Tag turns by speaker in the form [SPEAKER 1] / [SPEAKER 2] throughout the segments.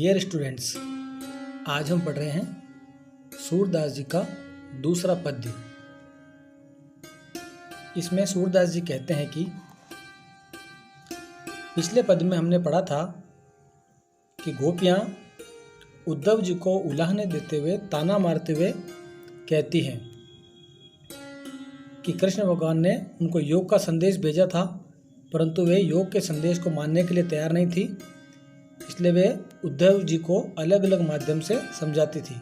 [SPEAKER 1] Dear students, आज हम पढ़ रहे हैं सूरदास जी का दूसरा पद्य। इसमें सूरदास जी कहते हैं कि पिछले पद्य में हमने पढ़ा था कि गोपियाँ उद्धव जी को उलाहने देते हुए, ताना मारते हुए कहती हैं कि कृष्ण भगवान ने उनको योग का संदेश भेजा था, परंतु वे योग के संदेश को मानने के लिए तैयार नहीं थी। इसलिए वे उद्धव जी को अलग अलग माध्यम से समझाती थी।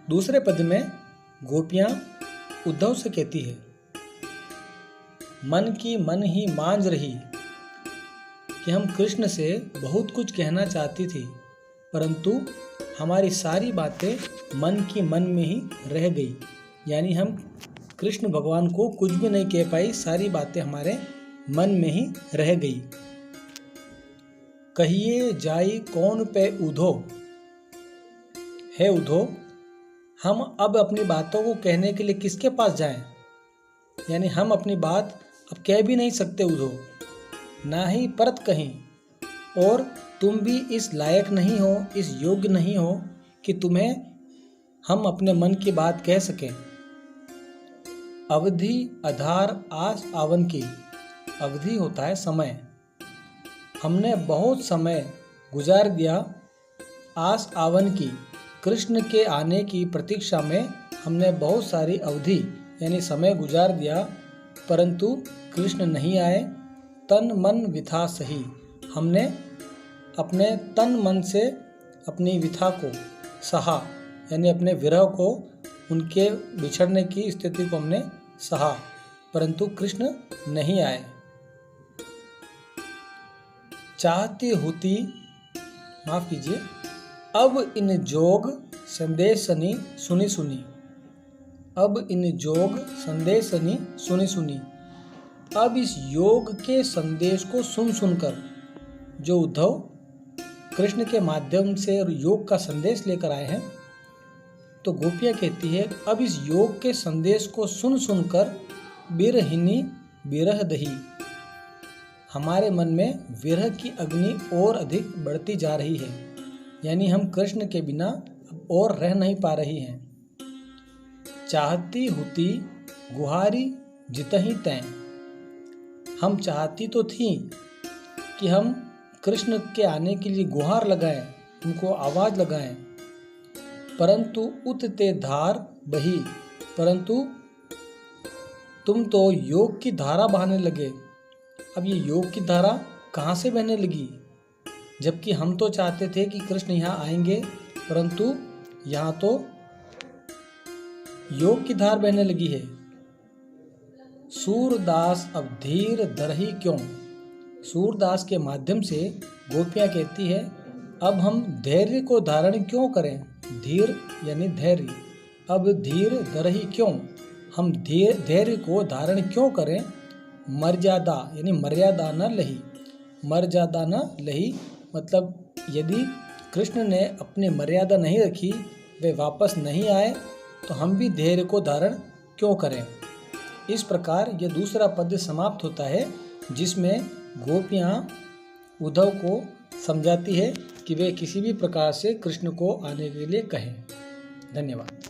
[SPEAKER 1] दूसरे पद में गोपियाँ उद्धव से कहती है, मन की मन ही मांझ रही, कि हम कृष्ण से बहुत कुछ कहना चाहती थी, परंतु हमारी सारी बातें मन की मन में ही रह गई। यानी हम कृष्ण भगवान को कुछ भी नहीं कह पाई, सारी बातें हमारे मन में ही रह गई। कहिए जाई कौन पे उधो, है उधो, हम अब अपनी बातों को कहने के लिए किसके पास जाएं? यानी हम अपनी बात अब कह भी नहीं सकते उधो, ना ही परत कहीं, और तुम भी इस लायक नहीं हो, इस योग्य नहीं हो कि तुम्हें हम अपने मन की बात कह सकें। अवधि आधार आस आवन की, अवधि होता है समय। हमने बहुत समय गुजार दिया आस आवन की, कृष्ण के आने की प्रतीक्षा में हमने बहुत सारी अवधि यानी समय गुजार दिया, परंतु कृष्ण नहीं आए। तन मन विथा सही, हमने अपने तन मन से अपनी विथा को सहा, यानी अपने विरह को, उनके बिछड़ने की स्थिति को हमने सहा, परंतु कृष्ण नहीं आए। चाहती होती, माफ कीजिए, अब इन जोग संदेश सनी सुनी सुनी, अब इन जोग संदेश सनी सुनी सुनी। अब इस योग के संदेश को सुन सुनकर, जो उद्धव कृष्ण के माध्यम से योग का संदेश लेकर आए हैं, तो गोपियाँ कहती है, अब इस योग के संदेश को सुन सुनकर बिरहिनी बिरह दही, हमारे मन में विरह की अग्नि और अधिक बढ़ती जा रही है। यानी हम कृष्ण के बिना और रह नहीं पा रही हैं। चाहती होती गुहारी जितही तैं, हम चाहती तो थी कि हम कृष्ण के आने के लिए गुहार लगाएं, उनको आवाज़ लगाएं, परंतु उतते धार बही, परंतु तुम तो योग की धारा बहाने लगे। अब ये योग की धारा कहाँ से बहने लगी? जबकि हम तो चाहते थे कि कृष्ण यहाँ आएंगे, परंतु यहाँ तो योग की धार बहने लगी है। सूरदास अब धीर धरही क्यों, सूरदास के माध्यम से गोपियाँ कहती है, अब हम धैर्य को धारण क्यों करें? धीर यानी धैर्य, अब धीर धरही क्यों, हम धैर्य को धारण क्यों करें? मर्यादा यानी मर्यादा न लही, मर्यादा न लही मतलब यदि कृष्ण ने अपनी मर्यादा नहीं रखी, वे वापस नहीं आए, तो हम भी धैर्य को धारण क्यों करें? इस प्रकार यह दूसरा पद्य समाप्त होता है, जिसमें गोपियाँ उद्धव को समझाती है कि वे किसी भी प्रकार से कृष्ण को आने के लिए कहें। धन्यवाद।